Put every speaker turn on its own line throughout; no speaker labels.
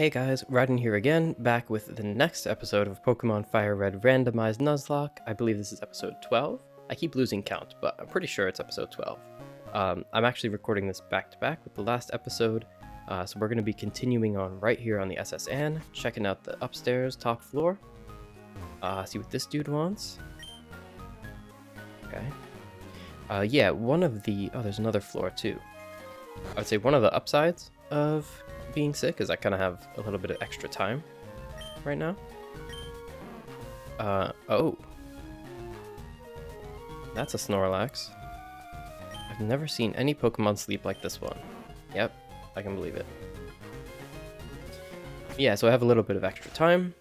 Hey guys, Ryden here again, back with the next episode of Pokemon Fire Red Randomized Nuzlocke. I believe this is episode 12. I keep losing count, but I'm pretty sure it's episode 12. I'm actually recording this back-to-back with the last episode, so we're going to be continuing on right here on the SSN, checking out the upstairs top floor. See what this dude wants. Okay. Yeah, one of the... Oh, there's another floor too. I would say one of the upsides of being sick is I kind of have a little bit of extra time right now. Oh. That's a Snorlax. I've never seen any Pokemon sleep like this one. Yep, I can believe it. Yeah, so I have a little bit of extra time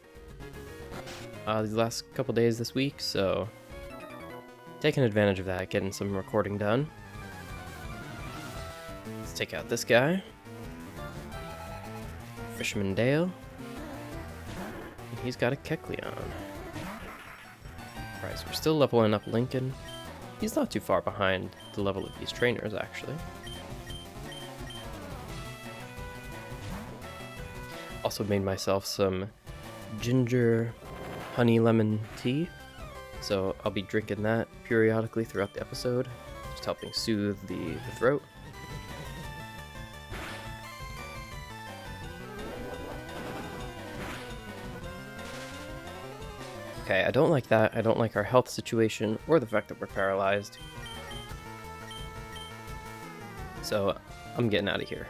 these last couple days this week, so taking advantage of that, getting some recording done. Let's take out this guy. Fisherman Dale. And he's got a Kecleon. Alright, so we're still leveling up Lincoln. He's not too far behind the level of these trainers, actually. Also made myself some ginger honey lemon tea. So I'll be drinking that periodically throughout the episode, just helping soothe the throat. Okay, I don't like that. I don't like our health situation or the fact that we're paralyzed. So I'm getting out of here.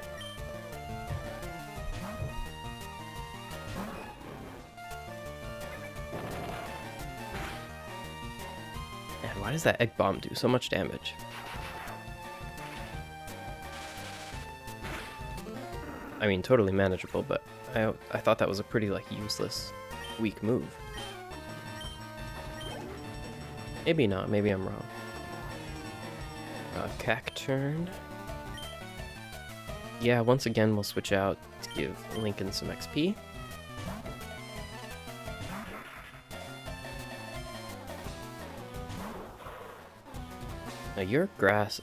Man, why does that egg bomb do so much damage? I mean, totally manageable, but I thought that was a pretty, useless, weak move. Maybe not, maybe I'm wrong. Cacturn. Yeah, once again we'll switch out to give Lincoln some XP. Now you're grass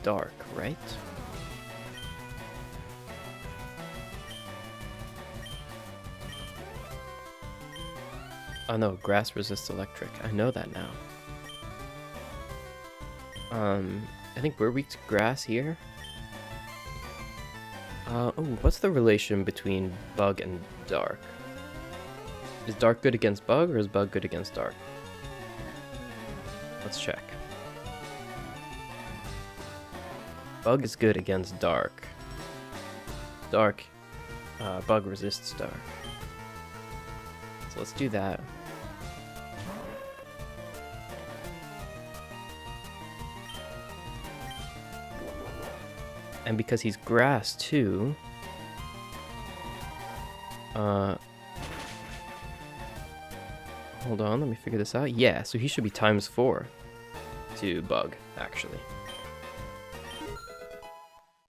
dark, right? Oh no, grass resists electric. I know that now. I think we're weak to grass here. Oh, what's the relation between bug and dark? Is dark good against bug, or is bug good against dark? Let's check. Bug is good against dark. Dark, bug resists dark. So let's do that. And because he's grass too, hold on, let me figure this out. Yeah, so he should be ×4 to bug, actually.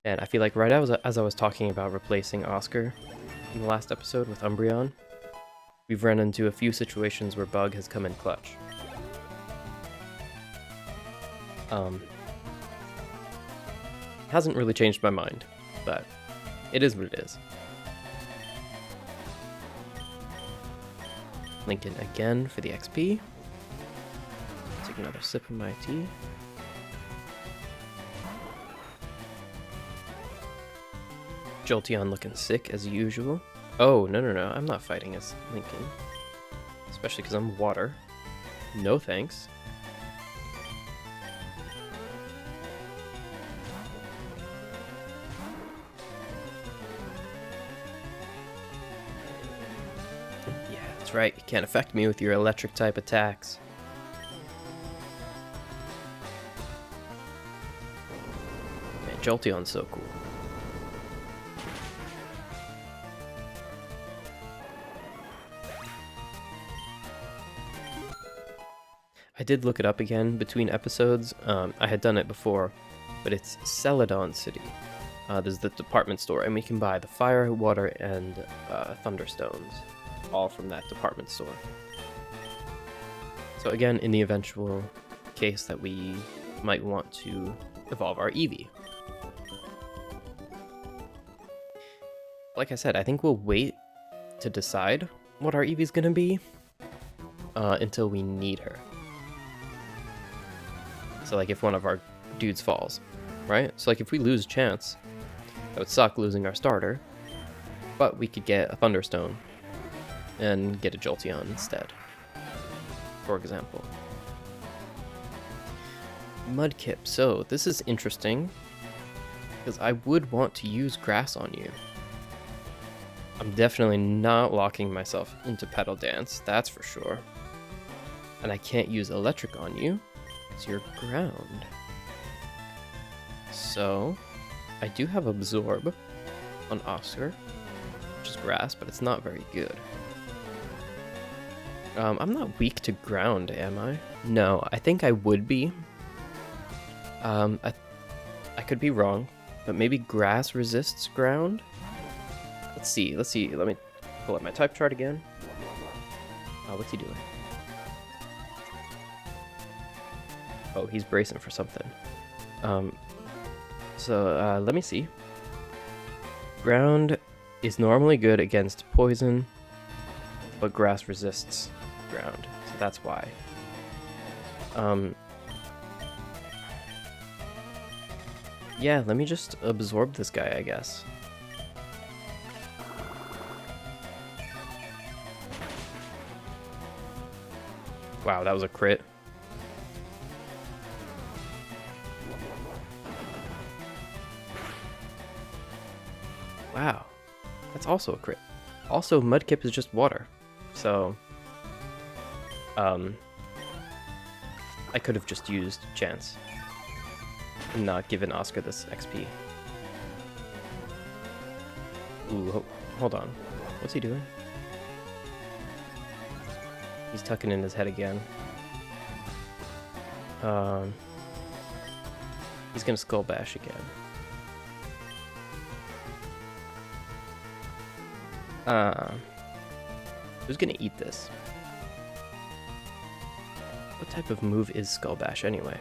And I feel like right as I was talking about replacing Oscar in the last episode with Umbreon, we've run into a few situations where bug has come in clutch. Hasn't really changed my mind, but it is what it is. Lincoln again for the XP. Take another sip of my tea. Jolteon looking sick as usual. Oh, no, I'm not fighting as Lincoln. Especially because I'm water. No thanks. Right, you can't affect me with your electric type attacks. Man, Jolteon's so cool. I did look it up again between episodes. I had done it before, but it's Celadon City. There's the department store, and we can buy the fire, water, and thunderstones. All from that department store. So again, in the eventual case that we might want to evolve our Eevee. Like I said, I think we'll wait to decide what our Eevee's gonna be until we need her. So like if one of our dudes falls, right? So like if we lose Chance, that would suck losing our starter, but we could get a Thunderstone and get a Jolteon instead, for example. Mudkip, so this is interesting because I would want to use Grass on you. I'm definitely not locking myself into Petal Dance, that's for sure. And I can't use Electric on you because you're ground. So I do have Absorb on Oscar, which is Grass, but it's not very good. I'm not weak to ground, am I? No, I think I would be. I could be wrong, but maybe Grass resists ground? Let's see, let me pull up my type chart again. What's he doing? Oh, he's bracing for something. Let me see. Ground is normally good against poison, but Grass resists ground, so that's why. Yeah, let me just absorb this guy, I guess. Wow, that was a crit. Wow, that's also a crit. Also, Mudkip is just water, so I could have just used Chance and not given Oscar this XP. Ooh, hold on. What's he doing? He's tucking in his head again. He's gonna Skull Bash again. Who's gonna eat this? What type of move is Skull Bash anyway?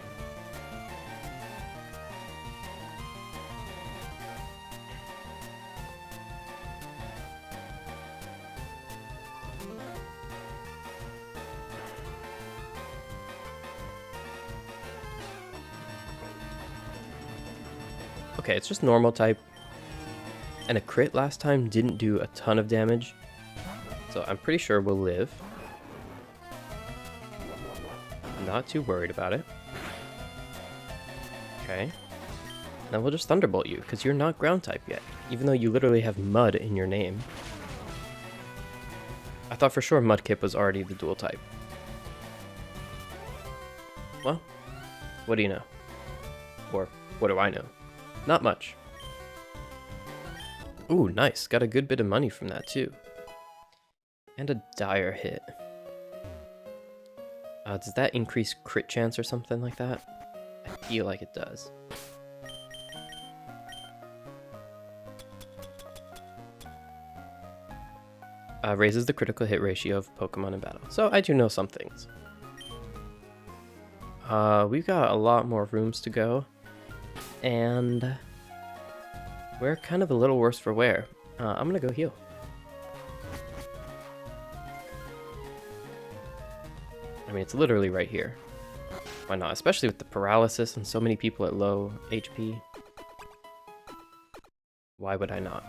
Okay, it's just normal type. And a crit last time didn't do a ton of damage, so I'm pretty sure we'll live. Not too worried about it. Okay. Now we'll just Thunderbolt you, because you're not ground type yet, even though you literally have Mud in your name. I thought for sure Mudkip was already the dual type. Well, what do you know? Or what do I know? Not much. Ooh, nice. Got a good bit of money from that, too. And a dire hit. Does that increase crit chance or something like that? I feel like it does. Raises the critical hit ratio of Pokemon in battle. So I do know some things. We've got a lot more rooms to go. And we're kind of a little worse for wear. I'm gonna go heal. I mean, it's literally right here. Why not? Especially with the paralysis and so many people at low HP. Why would I not?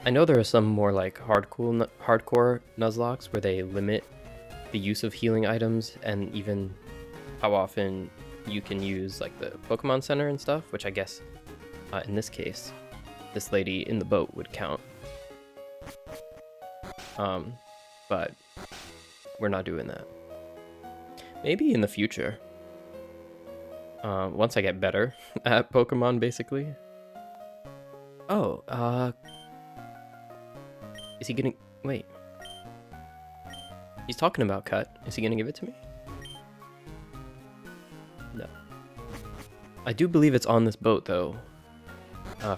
I know there are some more like hardcore Nuzlocks where they limit the use of healing items and even how often you can use like the Pokemon Center and stuff, which I guess in this case, this lady in the boat would count. But we're not doing that. Maybe in the future. Once I get better at Pokemon, basically. Oh, is he gonna... Wait. He's talking about Cut. Is he gonna give it to me? No. I do believe it's on this boat, though.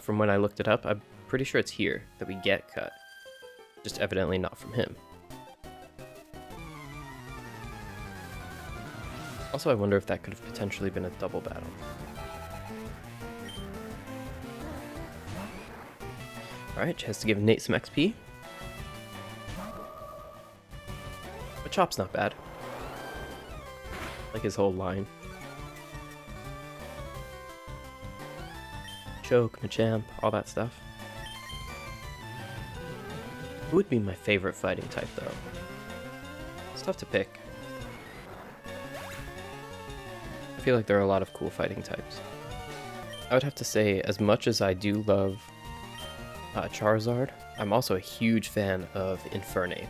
From when I looked it up, I'm pretty sure it's here that we get Cut. Just evidently not from him. Also, I wonder if that could have potentially been a double battle. Alright, chance to give Nate some XP. But Chop's not bad. Like his whole line. Choke, Machamp, all that stuff. Who would be my favorite fighting type, though? It's tough to pick. I feel like there are a lot of cool fighting types. I would have to say, as much as I do love Charizard, I'm also a huge fan of Infernape.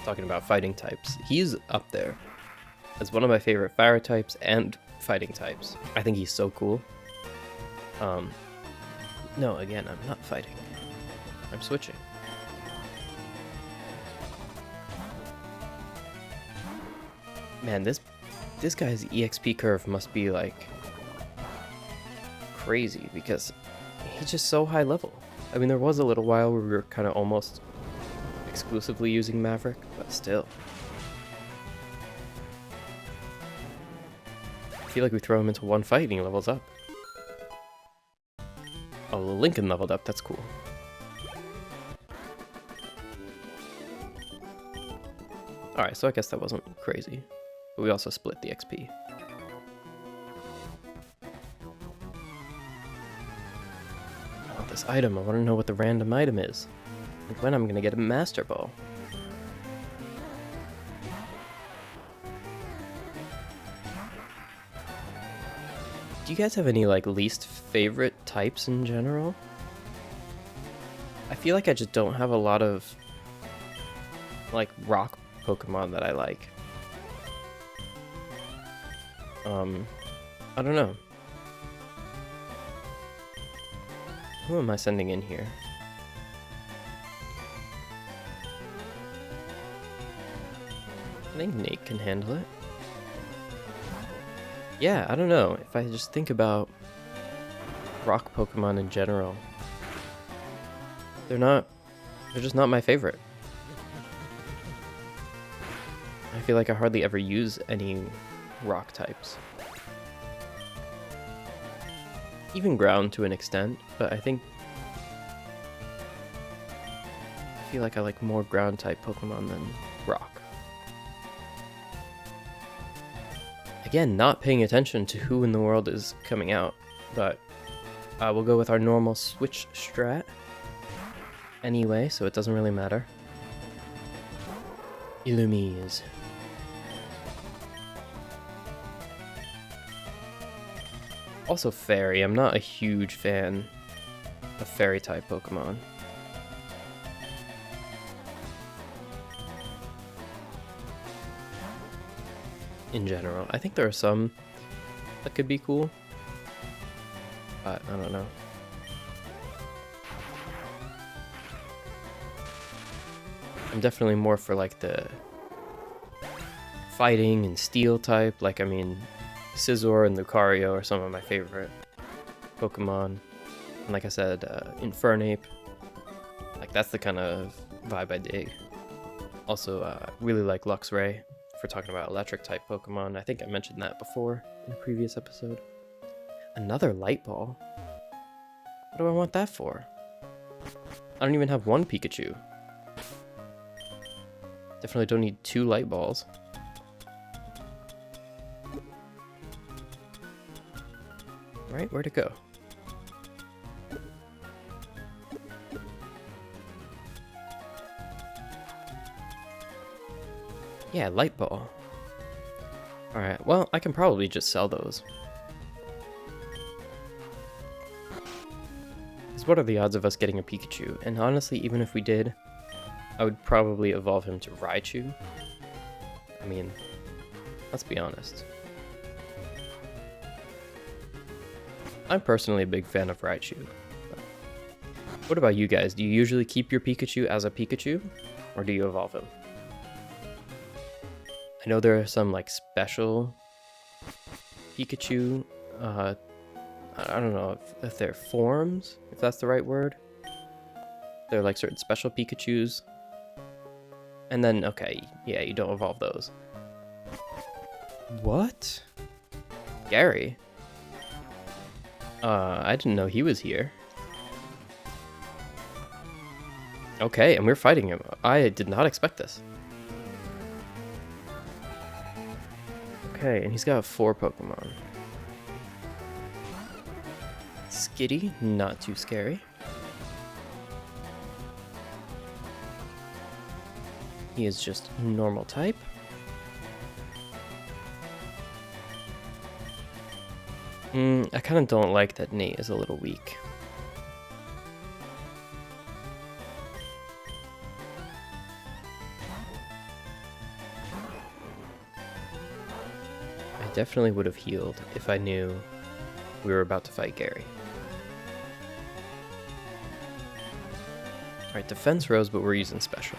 Talking about fighting types, he's up there as one of my favorite fire types and fighting types. I think he's so cool. No, again, I'm not fighting. I'm switching. Man, this guy's EXP curve must be like crazy because he's just so high level. I mean, there was a little while where we were kind of almost exclusively using Maverick, but still. I feel like we throw him into one fight and he levels up. Oh, Lincoln leveled up, that's cool. Alright, so I guess that wasn't crazy. But we also split the XP. I want this item, I want to know what the random item is. And when I'm gonna get a Master Ball. Do you guys have any like least favorite types in general? I feel like I just don't have a lot of like rock Pokemon that I like. I don't know. Who am I sending in here? I think Nate can handle it. Yeah, I don't know. If I just think about rock Pokemon in general, they're just not my favorite. I feel like I hardly ever use any rock types. Even ground to an extent, but I feel like I like more ground type Pokemon than rock. Again, not paying attention to who in the world is coming out, but we'll go with our normal switch strat anyway, so it doesn't really matter. Illumise. Also Fairy, I'm not a huge fan of Fairy type Pokemon. In general, I think there are some that could be cool, but I don't know. I'm definitely more for like the fighting and steel type, like I mean Scizor and Lucario are some of my favorite Pokemon. And like I said, Infernape. Like that's the kind of vibe I dig. Also, really like Luxray for talking about electric type Pokemon. I think I mentioned that before in a previous episode. Another Light Ball? What do I want that for? I don't even have one Pikachu. Definitely don't need 2 Light Balls. Right, where'd it go? Yeah, Light Ball. Alright, well, I can probably just sell those. Because what are the odds of us getting a Pikachu? And honestly, even if we did, I would probably evolve him to Raichu. I mean, let's be honest. I'm personally a big fan of Raichu. What about you guys? Do you usually keep your Pikachu as a Pikachu? Or do you evolve him? I know there are some like special Pikachu, I don't know if they're forms, if that's the right word. They're like certain special Pikachus. And then, okay, yeah, you don't evolve those. What? Gary? I didn't know he was here. Okay, and we're fighting him. I did not expect this. Okay, and he's got 4 Pokemon. Skitty, not too scary. He is just normal type. I kind of don't like that Nate is a little weak. I definitely would have healed if I knew we were about to fight Gary. Alright, defense rose, but we're using special.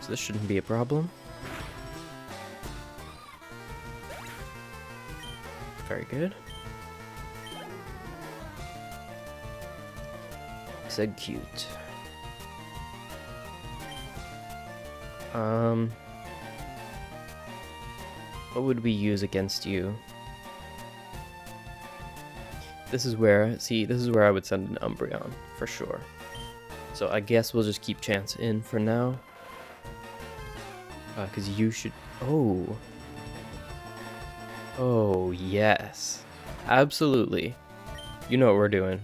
So this shouldn't be a problem. Very good. Execute. What would we use against you? This is where I would send an Umbreon, for sure. So I guess we'll just keep Chance in for now. Because you should... Oh, yes. Absolutely. You know what we're doing.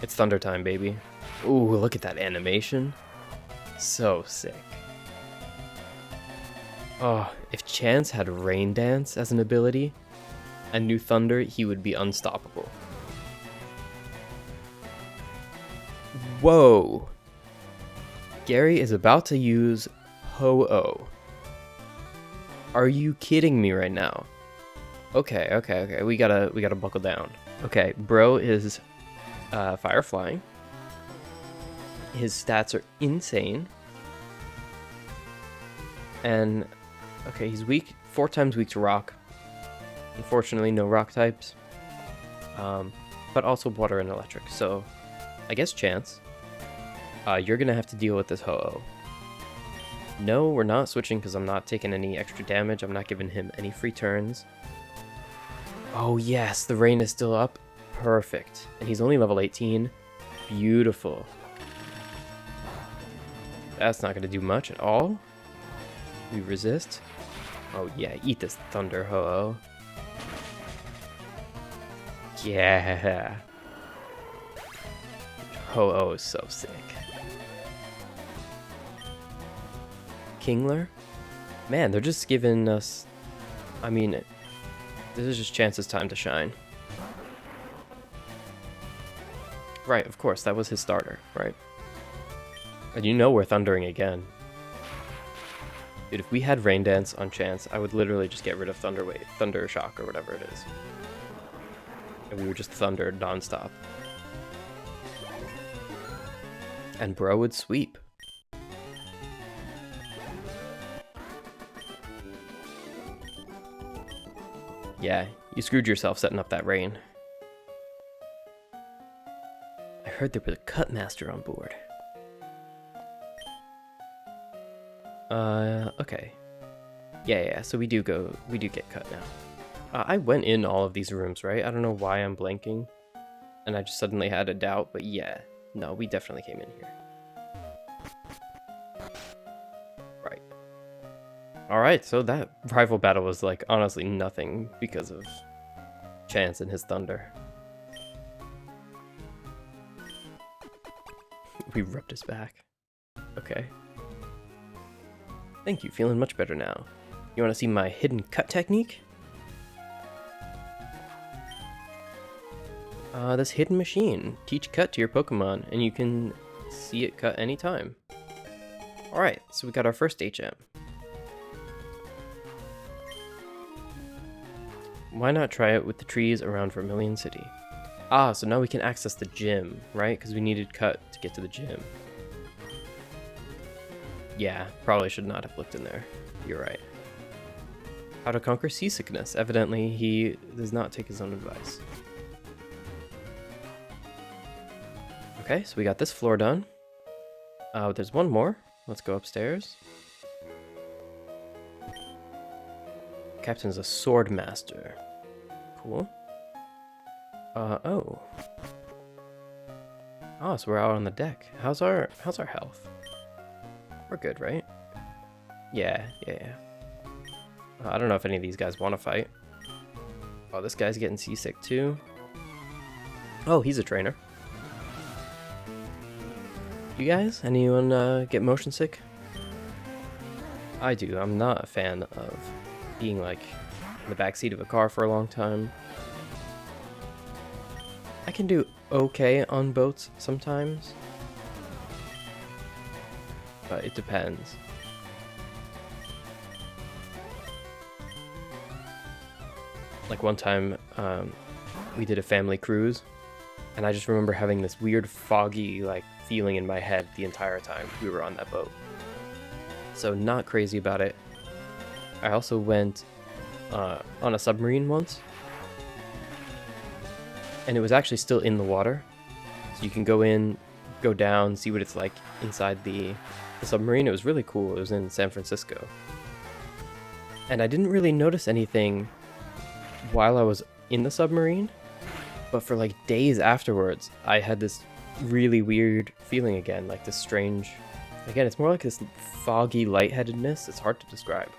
It's Thunder time, baby. Ooh, look at that animation. So sick. Oh, if Chance had Rain Dance as an ability and knew Thunder, he would be unstoppable. Whoa. Gary is about to use Ho-Oh. Are you kidding me right now? Okay. We gotta buckle down. Okay, bro is fire flying. His stats are insane. And okay, he's weak, 4 times weak to rock. Unfortunately, no rock types. But also water and electric. So I guess Chance, you're gonna have to deal with this Ho-Oh. No, we're not switching because I'm not taking any extra damage. I'm not giving him any free turns. Oh yes, the rain is still up. Perfect. And he's only level 18. Beautiful. That's not going to do much at all. We resist. Oh yeah, eat this Thunder Ho-Oh. Yeah. Ho-Oh is so sick. Kingler? Man, they're just giving us... I mean, this is just Chance's time to shine. Right, of course, that was his starter, right? And you know we're thundering again. Dude, if we had Rain Dance on Chance, I would literally just get rid of Thunder Wave, Thunder Shock, or whatever it is. And we would just thunder nonstop. And bro would sweep. Yeah, you screwed yourself setting up that rain. I heard there was a cut master on board. Okay. Yeah, so we do get cut now. I went in all of these rooms, right? I don't know why I'm blanking. And I just suddenly had a doubt, but yeah. No, we definitely came in here. Right. Alright, so that rival battle was like honestly nothing because of Chance and his thunder. We rubbed his back. Okay. Thank you, feeling much better now. You want to see my hidden cut technique? This hidden machine. Teach cut to your Pokemon, and you can see it cut anytime. Alright, so we got our first HM. Why not try it with the trees around Vermilion City? Ah, so now we can access the gym, right? Because we needed cut to get to the gym. Yeah, probably should not have looked in there. You're right. How to conquer seasickness. Evidently, he does not take his own advice. Okay, so we got this floor done. There's one more. Let's go upstairs. Captain's a sword master. Cool. Oh. Oh, so we're out on the deck. How's our health? We're good, right? Yeah. I don't know if any of these guys want to fight. Oh, this guy's getting seasick too. Oh, he's a trainer. You guys? Anyone get motion sick? I do. I'm not a fan of being like in the backseat of a car for a long time. I can do okay on boats sometimes, but it depends. Like one time, we did a family cruise, and I just remember having this weird foggy like feeling in my head the entire time we were on that boat. So not crazy about it. I also went on a submarine once, and it was actually still in the water. So you can go in, go down, see what it's like inside the submarine. It was really cool. It was in San Francisco. And I didn't really notice anything while I was in the submarine, but for like days afterwards, I had this really weird feeling again, like this strange, again, it's more like this foggy lightheadedness. It's hard to describe.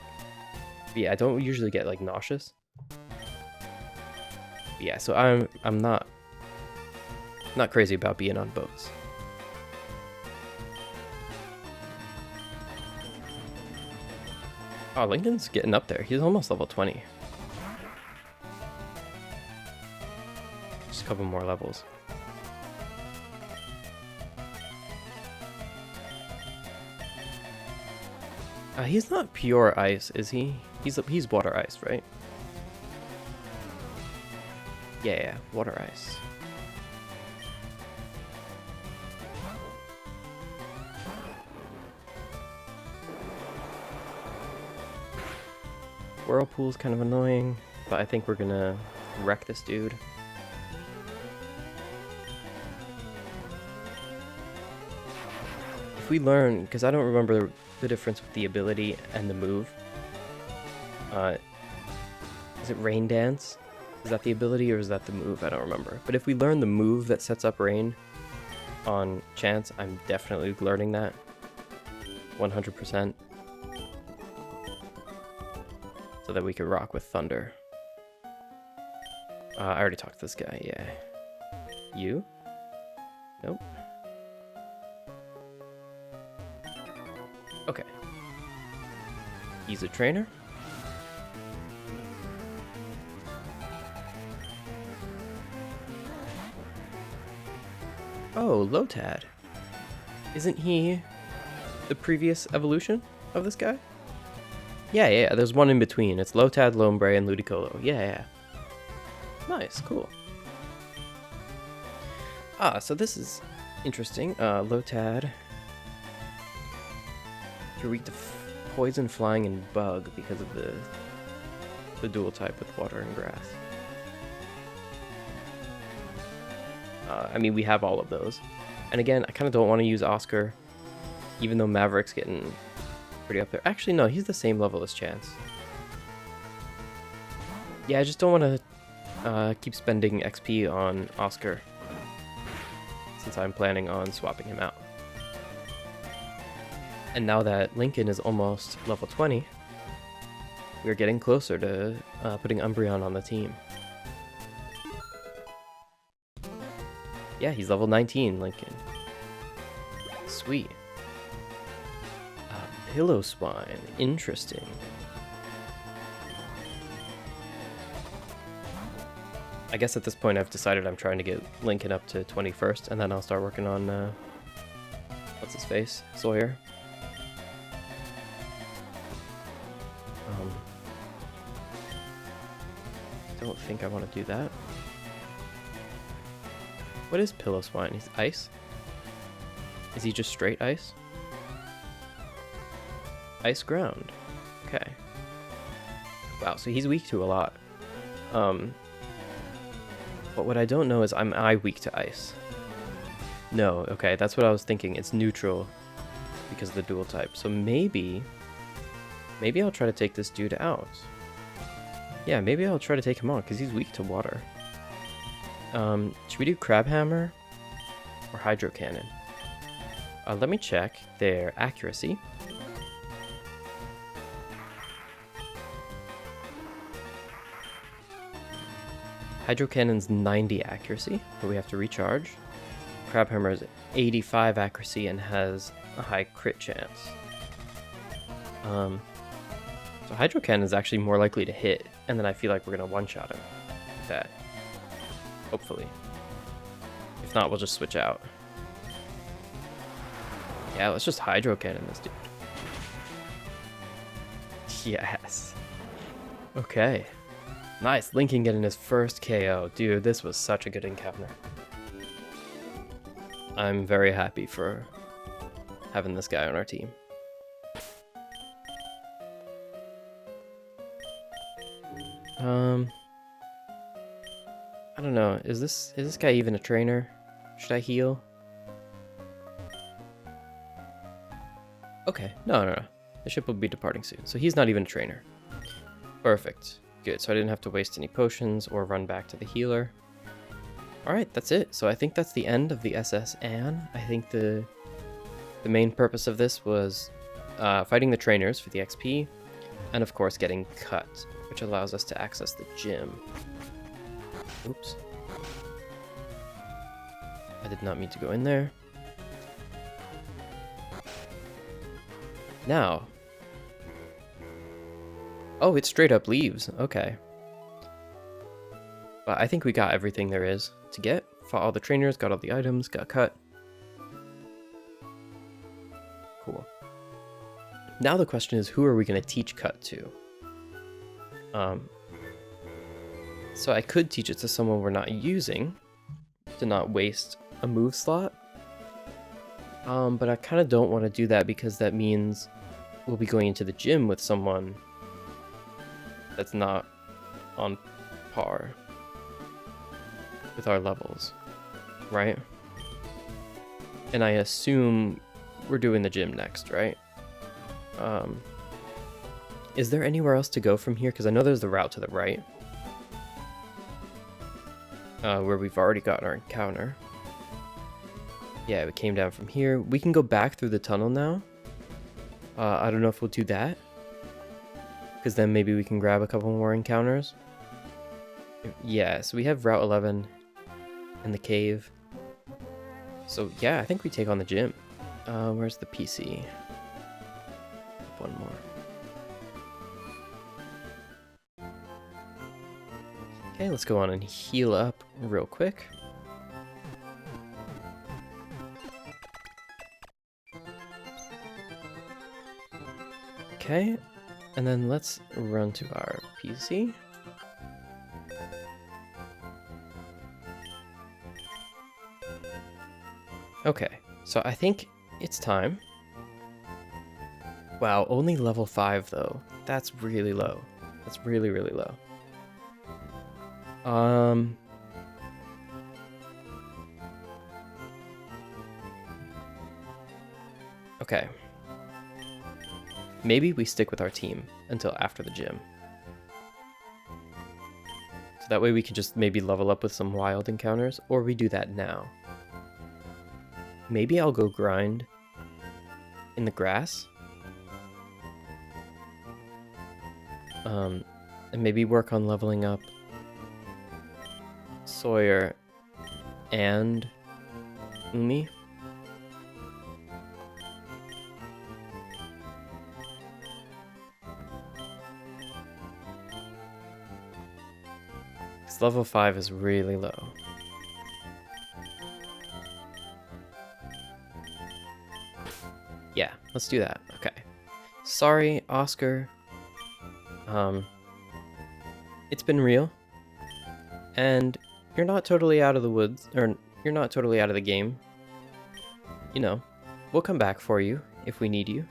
But yeah, I don't usually get like nauseous. But yeah, so I'm not crazy about being on boats. Oh, Lincoln's getting up there. He's almost level 20. Just a couple more levels. He's not pure ice, is he? He's water ice, right? Yeah, water ice. Whirlpool's kind of annoying, but I think we're gonna wreck this dude. If we learn, because I don't remember the difference with the ability and the move. Is it Rain Dance? Is that the ability or is that the move? I don't remember. But if we learn the move that sets up rain on chance, I'm definitely learning that. 100%. So that we can rock with thunder. I already talked to this guy, yeah. You? Nope. Okay. He's a trainer. Oh, Lotad. Isn't he the previous evolution of this guy? Yeah, there's one in between. It's Lotad, Lombre, and Ludicolo. Yeah. Nice, cool. So this is interesting. Lotad. You're weak to poison, flying, and bug because of the dual type with water and grass. I mean, we have all of those. And again, I kind of don't want to use Oscar, even though Maverick's getting pretty up there. Actually, no, he's the same level as Chance. Yeah, I just don't want to keep spending XP on Oscar, since I'm planning on swapping him out. And now that Lincoln is almost level 20, we're getting closer to putting Umbreon on the team. Yeah, he's level 19, Lincoln. Sweet. Pillow Spine. Interesting. I guess at this point I've decided I'm trying to get Lincoln up to 21st, and then I'll start working on, what's his face? Sawyer. Don't think I want to do that. What is Pillow Spine? He's ice? Is he just straight ice? Ice ground. Okay. Wow, so he's weak to a lot. But what I don't know is, am I weak to ice? No, okay, that's what I was thinking. It's neutral because of the dual type. So maybe I'll try to take this dude out. Yeah, maybe I'll try to take him on because he's weak to water. Should we do Crab Hammer? or hydro cannon. Let me check their accuracy. Hydro cannon's 90 accuracy, but we have to recharge. Crab hammer is 85 accuracy and has a high crit chance. So hydro cannon is actually more likely to hit, and then I feel like we're gonna one-shot him with that. Hopefully. If not, we'll just switch out. Yeah, let's just hydro cannon this dude. Yes. Okay. Nice, Lincoln getting his first KO. Dude, this was such a good encounter. I'm very happy for having this guy on our team. I don't know. Is this guy even a trainer? Should I heal? Okay, no. The ship will be departing soon, so he's not even a trainer. Perfect. Good, so I didn't have to waste any potions or run back to the healer. Alright, that's it. So I think that's the end of the SS Anne. I think the main purpose of this was fighting the trainers for the XP, and of course getting cut, which allows us to access the gym. Oops. I did not mean to go in there. Now. Oh, it straight up leaves. Okay. But I think we got everything there is to get. Fought all the trainers, got all the items, got cut. Cool. Now the question is, who are we going to teach cut to? So I could teach it to someone we're not using to not waste a move slot. But I kind of don't want to do that because that means we'll be going into the gym with someone that's not on par with our levels, right? And I assume we're doing the gym next, right? Is there anywhere else to go from here? Because I know there's the route to the right, where we've already gotten our encounter. Yeah, we came down from here. We can go back through the tunnel now. I don't know if we'll do that, because then maybe we can grab a couple more encounters. Yeah, so we have Route 11 and the cave. So yeah, I think we take on the gym. Where's the PC? One more. Okay, let's go on and heal up real quick. Okay, and then let's run to our PC. Okay, so I think it's time. Wow, only level 5 though. That's really low. That's really, really low. Okay. Maybe we stick with our team until after the gym. So that way we can just maybe level up with some wild encounters, or we do that now. Maybe I'll go grind in the grass. And maybe work on leveling up Sawyer and Umi. Because level 5 is really low. Yeah, let's do that. Okay. Sorry, Oscar. It's been real. And you're not totally out of the woods, or you're not totally out of the game. You know, we'll come back for you if we need you.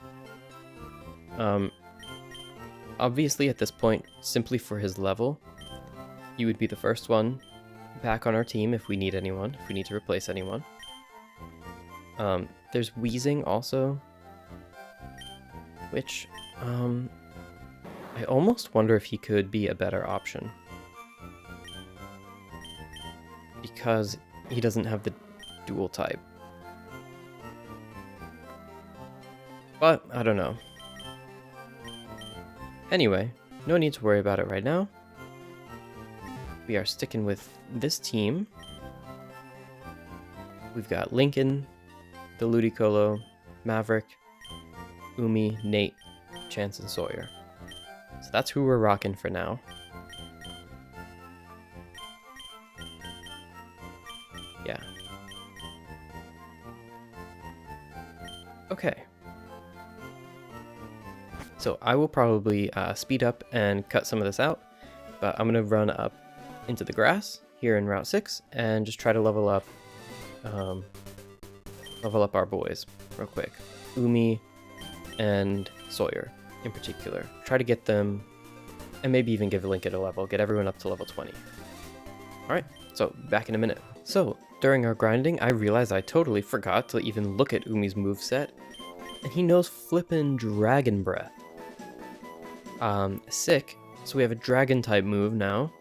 Obviously at this point, simply for his level, you would be the first one back on our team if we need anyone, if we need to replace anyone. There's Wheezing also, which, I almost wonder if he could be a better option. Because he doesn't have the dual type But, I don't know. Anyway, no need to worry about it right now. We are sticking with this team. We've got Lincoln, the Ludicolo, Maverick, Umi, Nate, Chance, and Sawyer. So that's who we're rocking for now. Yeah. Okay. So I will probably speed up and cut some of this out, but I'm going to run up into the grass here in Route 6 and just try to level up our boys real quick. Umi and Sawyer in particular. Try to get them, and maybe even give Lincoln a level, get everyone up to level 20. Alright, so back in a minute. So, during our grinding, I realized I totally forgot to even look at Umi's moveset, and he knows flippin' Dragon Breath. Sick. So we have a Dragon type move now.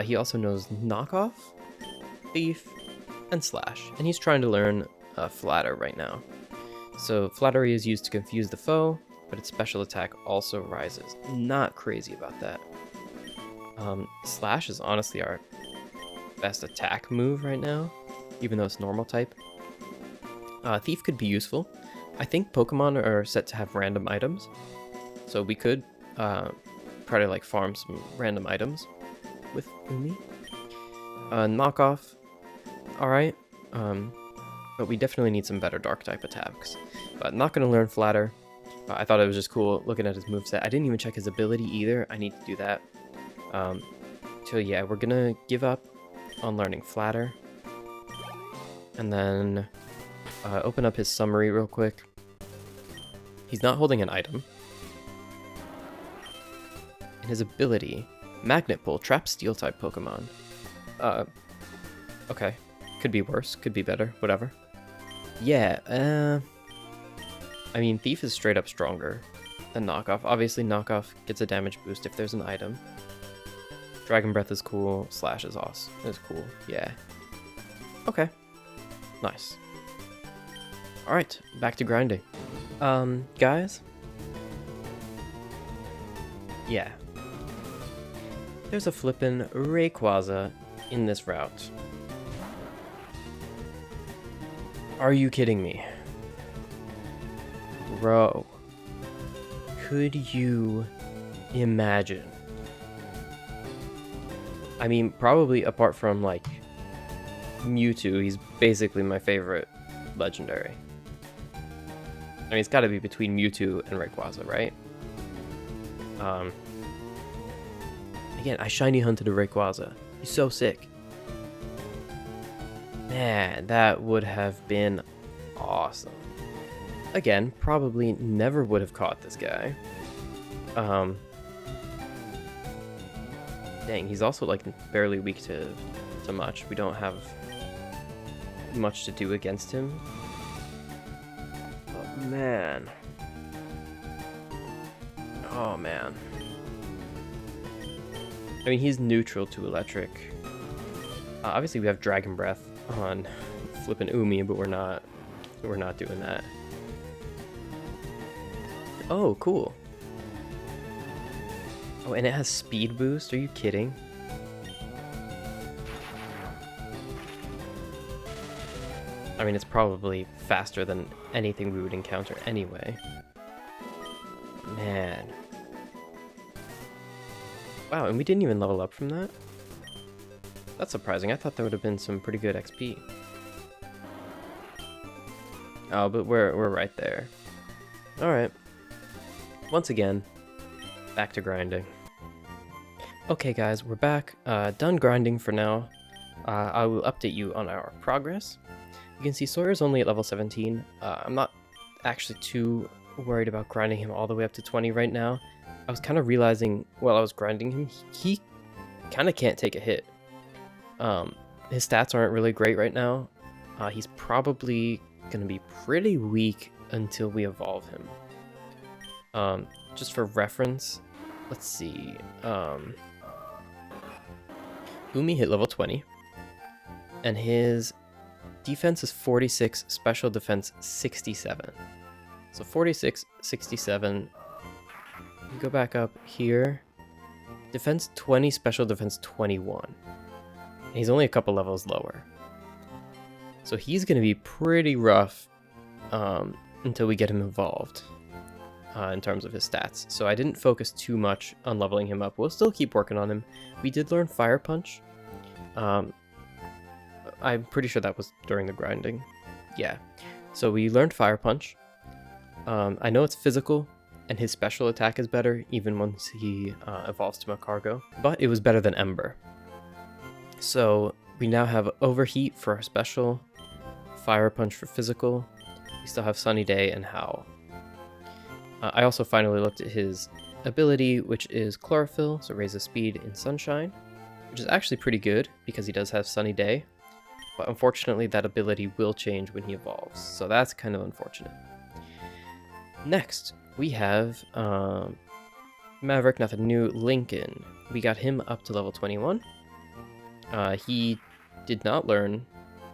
He also knows Knockoff, Thief, and Slash, and he's trying to learn Flatter right now. So Flattery is used to confuse the foe, but its special attack also rises. Not crazy about that. Slash is honestly our best attack move right now, even though it's normal type. Thief could be useful. I think Pokemon are set to have random items, so we could try to like farm some random items with Umi. Knockoff, alright, but we definitely need some better dark type attacks. But not going to learn Flatter. I thought it was just cool looking at his moveset. I didn't even check his ability either. I need to do that. So yeah, we're going to give up on learning Flatter. And then open up his summary real quick. He's not holding an item. And his ability, Magnet Pull, traps Steel-type Pokemon. Okay. Could be worse, could be better, whatever. Yeah, I mean, Thief is straight up stronger than Knockoff. Obviously, Knockoff gets a damage boost if there's an item. Dragon Breath is cool. Slash is awesome. Is cool. Yeah. Okay. Nice. Alright, back to grinding. Guys? Yeah. There's a flippin' Rayquaza in this route. Are you kidding me? Bro. Could you imagine? I mean, probably apart from, like, Mewtwo, he's basically my favorite legendary. I mean, it's gotta be between Mewtwo and Rayquaza, right? Again, I shiny hunted a Rayquaza. He's so sick. Man, that would have been awesome. Again, probably never would have caught this guy. Dang, he's also like barely weak to much. We don't have much to do against him. But man. Oh man. I mean, he's neutral to electric. Obviously, we have Dragon Breath on flippin' Umi, but we're not doing that. Oh, cool. Oh, and it has speed boost? Are you kidding? I mean, it's probably faster than anything we would encounter anyway. Man. Wow, and we didn't even level up from that? That's surprising. I thought there would have been some pretty good XP. Oh, but we're right there. Alright. Once again, back to grinding. Okay guys, we're back. Done grinding for now. I will update you on our progress. You can see Sawyer's only at level 17. I'm not actually too worried about grinding him all the way up to 20 right now. I was kind of realizing while I was grinding him, he kind of can't take a hit. His stats aren't really great right now. He's probably going to be pretty weak until we evolve him. Just for reference, let's see. Umi hit level 20, and his defense is 46, special defense 67. So 46, 67. We go back up here. Defense 20, special defense 21. And he's only a couple levels lower. So he's going to be pretty rough until we get him evolved in terms of his stats. So I didn't focus too much on leveling him up. We'll still keep working on him. We did learn Fire Punch. I'm pretty sure that was during the grinding. Yeah. So we learned Fire Punch. I know it's physical, and his special attack is better even once he evolves to Macargo, but it was better than Ember. So we now have Overheat for our special, Fire Punch for physical. We still have Sunny Day and Howl. I also finally looked at his ability, which is Chlorophyll, so raises speed in Sunshine, which is actually pretty good because he does have Sunny Day, but unfortunately that ability will change when he evolves, so that's kind of unfortunate. Next, we have Maverick, nothing new. Lincoln, we got him up to level 21. He did not learn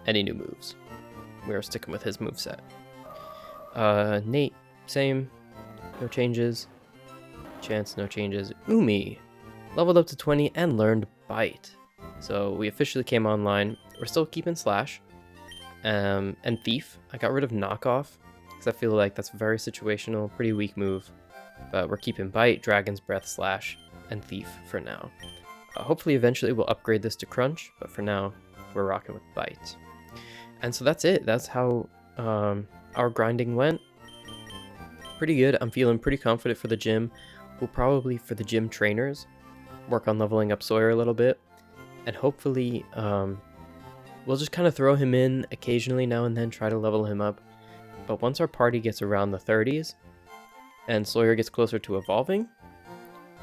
any new moves. We're sticking with his moveset. Nate, same, no changes. Chance, no changes. Umi, leveled up to 20 and learned Bite. So we officially came online. We're still keeping Slash. And Thief, I got rid of Knockoff, because I feel like that's very situational, pretty weak move. But we're keeping Bite, Dragon's Breath, Slash, and Thief for now. Hopefully eventually we'll upgrade this to Crunch, but for now we're rocking with Bite. And so that's it. That's how our grinding went. Pretty good. I'm feeling pretty confident for the gym. We'll probably, for the gym trainers, work on leveling up Sawyer a little bit. And hopefully we'll just kind of throw him in occasionally now and then, try to level him up. But once our party gets around the 30s and Sawyer gets closer to evolving,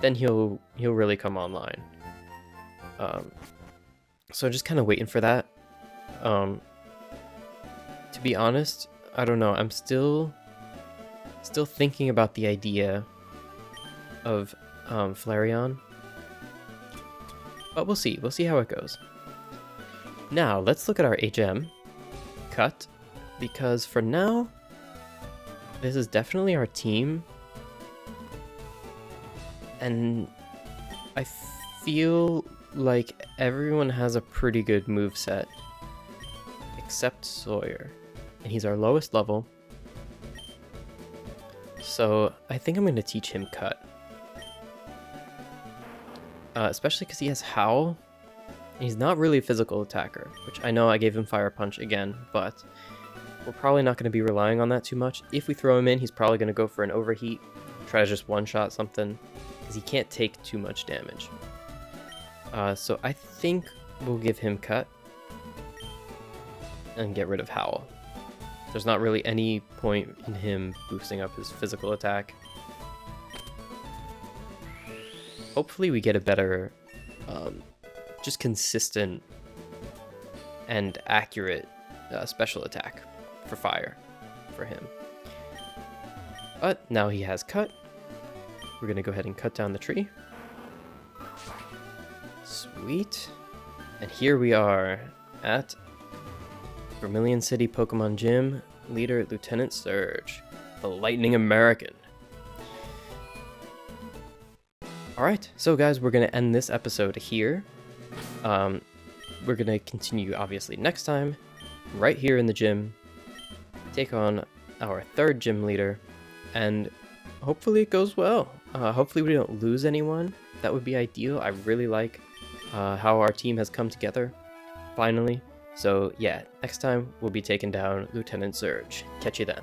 then he'll really come online. So just kind of waiting for that. To be honest, I don't know. I'm still thinking about the idea of Flareon. But we'll see. We'll see how it goes. Now, let's look at our HM cut, because for now, this is definitely our team. And I feel like everyone has a pretty good moveset, except Sawyer. And he's our lowest level. So I think I'm going to teach him Cut. Especially because he has Howl. And he's not really a physical attacker, which I know I gave him Fire Punch again, but we're probably not going to be relying on that too much. If we throw him in, he's probably going to go for an Overheat, try to just one-shot something, because he can't take too much damage. So I think we'll give him Cut and get rid of Howl. There's not really any point in him boosting up his physical attack. Hopefully we get a better, just consistent and accurate special attack for fire for him. But now he has Cut. We're going to go ahead and cut down the tree. Sweet. And here we are at Vermilion City Pokemon Gym, leader Lieutenant Surge, the Lightning American. Alright, so guys, we're going to end this episode here. We're going to continue, obviously, next time, right here in the gym, take on our third gym leader, and hopefully it goes well. Hopefully we don't lose anyone. That would be ideal. I really like how our team has come together, finally. So yeah, next time we'll be taking down Lieutenant Surge. Catch you then.